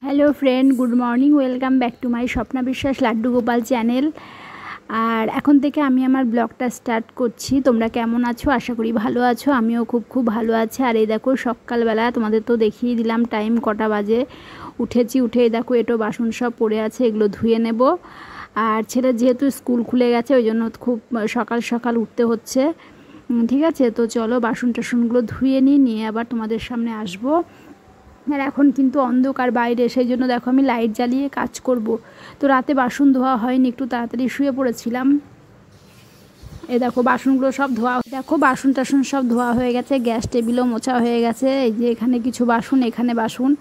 Hello friend, good morning. Welcome back to my Swapna বিশ্বাস laddu Gopal channel. আর এখন থেকে আমি আমার ব্লগটা স্টার্ট করছি। তোমরা কেমন আছো? আশা করি ভালো আছো। আমিও খুব ভালো আছি। আর এই দেখো সকালবেলা তোমাদের তো দেখিয়ে দিলাম টাইম কটা বাজে। উঠেছি, উঠে দেখো এটো বাসন সব পড়ে আছে, এগুলো ধুয়ে নেব। আর ছেলের যেহেতু স্কুল খুলে গেছে ওই জন্য খুব সকাল সকাল উঠতে হচ্ছে। ঠিক আছে, তো চলো বাসন টাসনগুলো ধুয়ে নিয়ে আবার তোমাদের সামনে আসবো। আর এখন কিন্তু অন্ধকার বাইরে, সেই জন্য দেখো আমি লাইট জ্বালিয়ে কাজ করব। তো রাতে বাসন ধোয়া হয়নি, একটু তাড়াতাড়ি শুয়ে পড়েছিলাম। এই দেখো বাসনগুলো সব ধোয়া, দেখো বাসন টাসন সব ধোয়া হয়ে গেছে, গ্যাস টেবিলও মোছা হয়ে গেছে। এই যে এখানে কিছু বাসন, এখানে বাসন,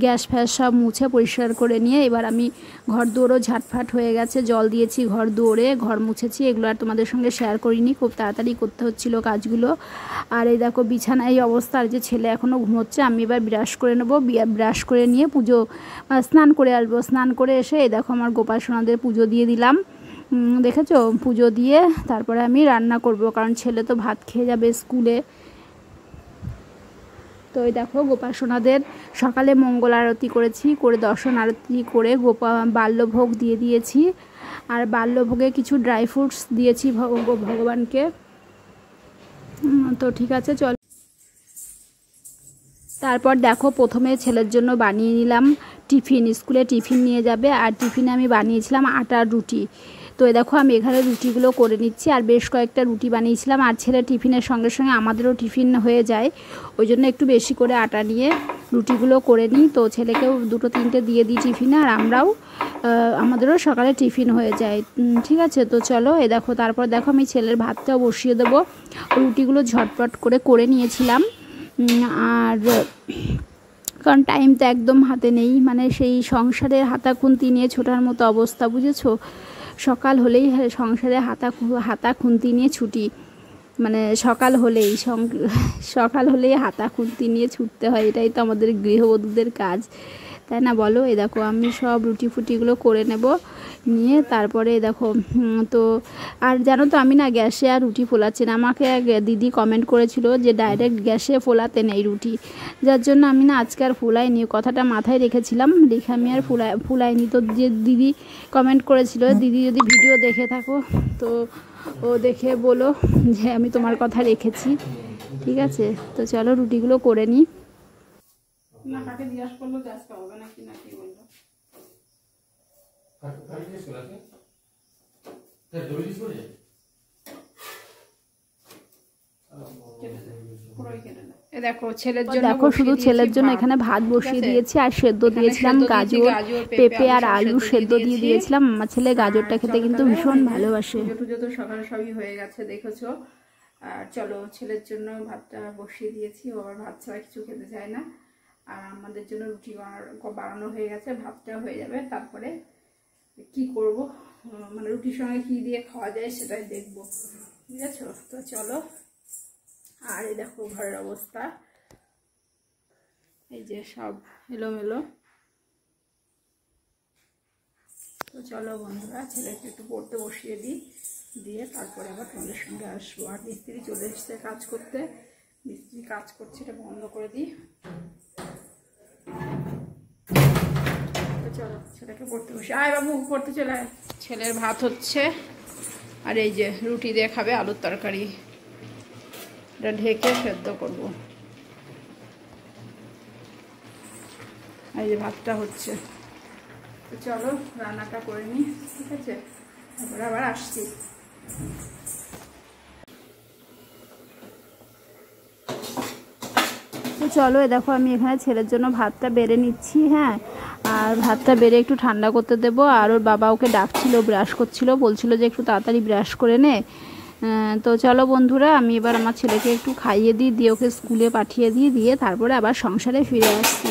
গ্যাস ফ্যাস সব মুছে পরিষ্কার করে নিয়ে এবার আমি ঘর দুয়ারও ঝাটফাট হয়ে গেছে, জল দিয়েছি ঘর দুয়ারে, ঘর মুছেছি। এগুলো আর তোমাদের সঙ্গে শেয়ার করিনি, খুব তাড়াতাড়ি করতে হচ্ছিল কাজগুলো। আর এই দেখো বিছানায় এই অবস্থা। আর যে ছেলে এখনও ঘুমোচ্ছে, আমি এবার ব্রাশ করে নেবো। ব্রাশ করে নিয়ে পুজো, স্নান করে আসবো। স্নান করে এসে এই দেখো আমার গোপাল সোনাদের পুজো দিয়ে দিলাম। দেখেছো, পুজো দিয়ে তারপরে আমি রান্না করব, কারণ ছেলে তো ভাত খেয়ে যাবে স্কুলে। তো এই দেখো গোপাল সোনাদের সকালে মঙ্গল আরতি করেছি, করে দর্শন আরতি করে বাল্যভোগ দিয়ে দিয়েছি। আর বাল্যভোগে কিছু ড্রাই ফ্রুটস দিয়েছি ভগবানকে। তো ঠিক আছে, চল। তারপর দেখো প্রথমে ছেলের জন্য বানিয়ে নিলাম টিফিন। স্কুলে টিফিন নিয়ে যাবে, আর টিফিনে আমি বানিয়েছিলাম আটার রুটি। তো দেখো আমি এখানে রুটিগুলো করে নিচ্ছি, আর বেশ কয়েকটা রুটি বানিয়েছিলাম। আর ছেলের টিফিনের সঙ্গে সঙ্গে আমাদেরও টিফিন হয়ে যায়, ওই জন্য একটু বেশি করে আটা নিয়ে রুটিগুলো করে নিই। তো ছেলেকেও দুটো তিনটে দিয়ে দিই টিফিনে, আর আমরাও আমাদেরও সকালে টিফিন হয়ে যায়। ঠিক আছে, তো চলো। দেখো তারপর দেখো আমি ছেলের ভাতটাও বসিয়ে দেবো। রুটিগুলো ঝটপট করে নিয়েছিলাম। আর কারণ টাইম তো একদম হাতে নেই, মানে সেই সংসারের হাতাখুন্তি নিয়ে ছোটার মতো অবস্থা, বুঝেছো। সকাল হলেই সংসারে হাতা খুন্তি নিয়ে ছুটি, মানে সকাল হলেই হাতা খুন্তি নিয়ে ছুটতে হয়। এটাই তো আমাদের গৃহবধূদের কাজ, তাই না বলো? এই দেখো আমি সব রুটি ফুটিগুলো করে নেব, নিয়ে তারপরে দেখো তো। আর জানো তো আমি না গ্যাসে আর রুটি ফোলাচ্ছি না। আমাকে এক দিদি কমেন্ট করেছিল যে ডাইরেক্ট গ্যাসে ফোলাতে নেই রুটি, যার জন্য আমি না আজকে আর ফোলাইনি। কথাটা মাথায় রেখেছিলাম, রেখে আমি আর ফোলাইনি। তো যে দিদি কমেন্ট করেছিল, দিদি যদি ভিডিও দেখে থাকো তো ও দেখে বলো যে আমি তোমার কথা রেখেছি। ঠিক আছে, তো চলো রুটিগুলো করে নিই। না কাকে জিজ্ঞাসা করলো যে আজকে হবে নাকি, নাকি বললো দেখো ছেলের জন্য, দেখো শুধু ছেলের জন্য এখানে ভাত বসিয়ে দিয়েছি, আর সেদ্ধ দিয়েছিলাম গাজর, পেঁপে আর আলু সেদ্ধ দিয়ে দিয়েছিলাম। আমার ছেলে গাজরটা খেতে কিন্তু ভীষণ ভালোবাসে। পুজো তো সকালে সবই হয়ে গেছে দেখেছো। আর চলো ছেলের জন্য ভাতটা বসিয়ে দিয়েছি, ও আবার ভাত ছাড়া কিছু খেতে চায় না। আর আমাদের জন্য রুটি বানানো হয়ে গেছে, ভাতটা হয়ে যাবে। তারপরে কি করব, মানে রুটির সঙ্গে কি দিয়ে খাওয়া যায় সেটাই দেখবো, বুঝেছো। তো চলো। আর এই দেখো ঘরের অবস্থা, এই যে সব এলোমেলো। তো চলো বন্ধুরা, ছেলেকে একটু পড়তে বসিয়ে দিই, দিয়ে তারপরে আবার তোমাদের সঙ্গে আসবো। আর মিস্ত্রি চলে এসছে কাজ করতে, মিস্ত্রি কাজ করছে, এটা বন্ধ করে দিই। তো চলো ছেলেকে পড়তে বসে, আয় বাবু পড়তে চলে আয়। ছেলের ভাত হচ্ছে, আর এই যে রুটি দিয়ে খাবে আলুর তরকারি, এটা ঢেকে সেদ্ধ করবো। এই যে ভাতটা হচ্ছে। তো চলো রান্নাটা করে নিই, ঠিক আছে, তারপরে আবার আসছি। তো চলো দেখো আমি এখানে ছেলের জন্য ভাতটা বেড়ে নিচ্ছি। হ্যাঁ, আর ভাতটা বেড়ে একটু ঠান্ডা করতে দেবো। আর ওর বাবা ওকে ডাকছিল, ব্রাশ করছিল, বলছিল যে একটু তাড়াতাড়ি ব্রাশ করে নে। তো চলো বন্ধুরা, আমি এবার আমার ছেলেকে একটু খাইয়ে দিই, দিয়ে ওকে স্কুলে পাঠিয়ে দিয়ে তারপরে আবার সংসারে ফিরে আসছি।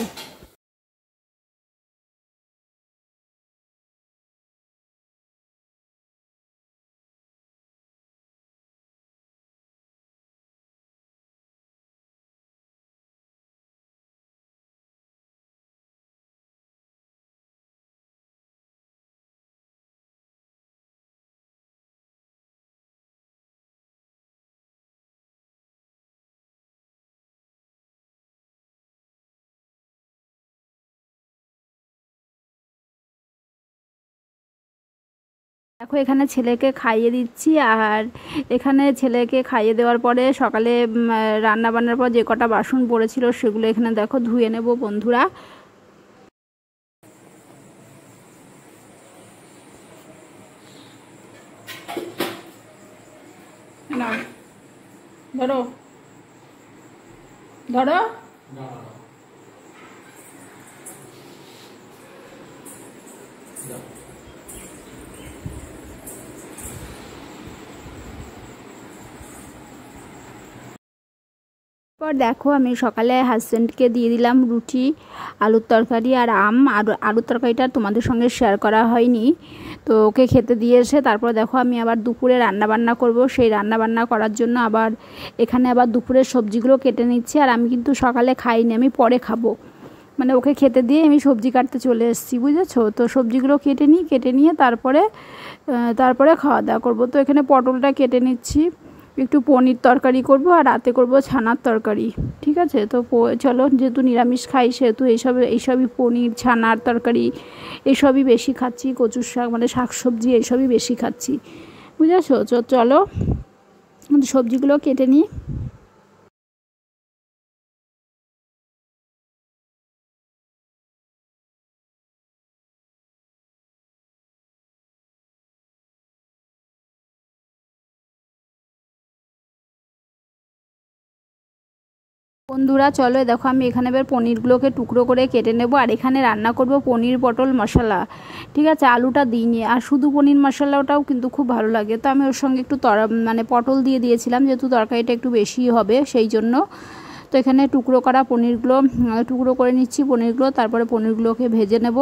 দেখো এখানে ছেলেকে খাইয়ে দিচ্ছি, আর এখানে ছেলেকে খাইয়ে দেওয়ার পরে সকালে রান্না বান্নার পর যে কটা বাসন পড়েছিল সেগুলো এখানে দেখো ধুয়ে নেব বন্ধুরা। না ধরো ধরো পর দেখো আমি সকালে হাজব্যান্ডকে দিয়ে দিলাম রুটি, আলুর তরকারি আর আম। আর আলুর তরকারিটা তোমাদের সঙ্গে শেয়ার করা হয়নি, তো ওকে খেতে দিয়ে এসে তারপর দেখো আমি আবার দুপুরে রান্নাবান্না করব। সেই রান্নাবান্না করার জন্য আবার এখানে আবার দুপুরের সবজিগুলো কেটে নিচ্ছি। আর আমি কিন্তু সকালে খাইনি, আমি পরে খাবো, মানে ওকে খেতে দিয়ে আমি সবজি কাটতে চলে এসেছি, বুঝেছো। তো সবজিগুলো কেটে নিয়ে তারপরে খাওয়া দাওয়া করবো। তো এখানে পটলটা কেটে নিচ্ছি, একটু পনির তরকারি করব আর রাতে করব ছানার তরকারি, ঠিক আছে। তো চলো, যেহেতু নিরামিষ খাই সেহেতু এইসবই পনির ছানার তরকারি এইসবই বেশি খাচ্ছি, কচুর শাক মানে শাকসবজি এইসবই বেশি খাচ্ছি, বুঝেছো। চলো সবজিগুলো কেটে নিই। বন্ধুরা চলো, দেখো আমি এখানে এবার পনিরগুলোকে টুকরো করে কেটে নেব। আর এখানে রান্না করব পনির পটল মশলা, ঠিক আছে। আলুটা দিইনি, আর শুধু পনির মশলাটাও কিন্তু খুব ভালো লাগে। তো আমি ওর সঙ্গে একটু মানে পটল দিয়ে দিয়েছিলাম, যেহেতু তরকারিটা একটু বেশি হবে সেই জন্য। তো এখানে টুকরো করা পনিরগুলো টুকরো করে নিচ্ছি পনিরগুলো, তারপরে পনিরগুলোকে ভেজে নেব,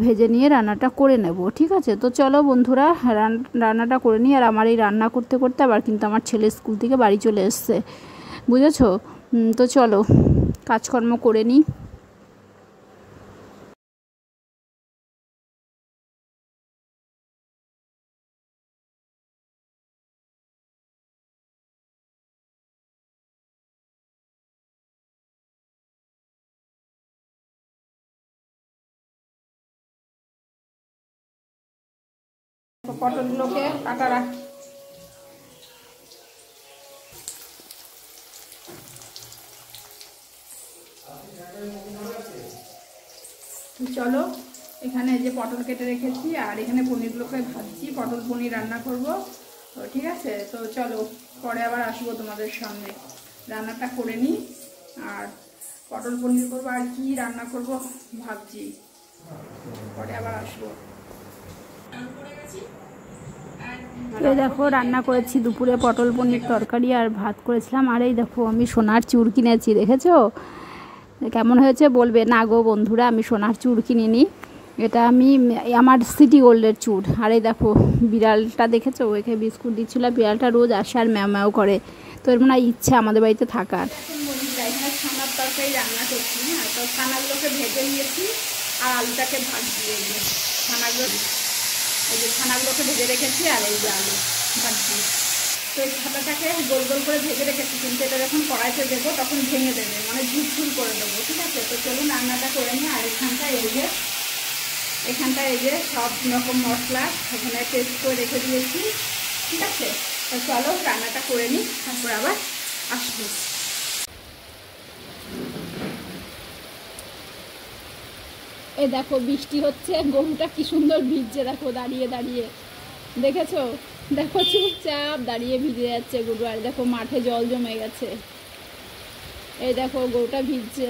ভেজে নিয়ে রান্নাটা করে নেব, ঠিক আছে। তো চলো বন্ধুরা রান্নাটা করে নিই। আর আমার এই রান্না করতে করতে আবার কিন্তু আমার ছেলে স্কুল থেকে বাড়ি চলে এসছে, বুঝেছো। তো চলো কাজকর্ম করে নিই। পটলগুলোকে কাটা রাখ। চলো এখানে যে পটল কেটে রেখেছি আর এখানে পনিরগুলোকে ভাজছি, পটল পনির রান্না করব, ঠিক আছে। তো চলো পরে আবার আসবো তোমাদের সামনে, রান্নাটা করে নিই। আর পটল পনির করবো, আর কি রান্না করব ভাবছি, পরে আবার আসবো। এই দেখো রান্না করেছি দুপুরে পটল পনির তরকারি আর ভাত করেছিলাম। আর এই দেখো আমি সোনার চুর কিনেছি, দেখেছো কেমন হয়েছে বলবে। না গো বন্ধুরা, আমি সোনার চুর কিনিনি, এটা আমি আমার সিটি গোল্ডের চুর। আর এই দেখো বিড়ালটা দেখেছো, ওকে বিস্কুট দিচ্ছিল, বিড়ালটা রোজ আসে আর ম্যাও ম্যাও করে, তো এর মনে হয় ইচ্ছা আমাদের বাড়িতে থাকার। এখানে ছানার তরকারি রান্না করছি, হ্যাঁ। তো ছানাগুলোকে ভেজে নিয়েছি আর আলুটাকে ভাজছি, এই যে ছানাগুলোকে ভেজে রেখেছি আর এই যে আলু ভাজছি। তো এই ছানাটাকে গোল গোল করে ভেজে রেখেছি, কিন্তু এটা যখন কড়াইতে দেবো তখন ভেঙে দেবে, মানে ঝুরঝুর করে দেবো, ঠিক আছে। তো চলুন রান্নাটা করে নিই। আর এখানটায় এই যে সব রকম মশলা এখানে পেস্ট করে রেখে দিয়েছি, ঠিক আছে। তো চলো রান্নাটা করে নিই, তারপর আবার আসবো। এই দেখো বৃষ্টি হচ্ছে, গরুটা কি সুন্দর ভিজছে দেখো দাঁড়িয়ে দাঁড়িয়ে, দেখেছো, দেখো চুপচাপ দাঁড়িয়ে ভিজে যাচ্ছে গরু। আর দেখো মাঠে জল জমে গেছে, এই দেখো গরুটা ভিজছে।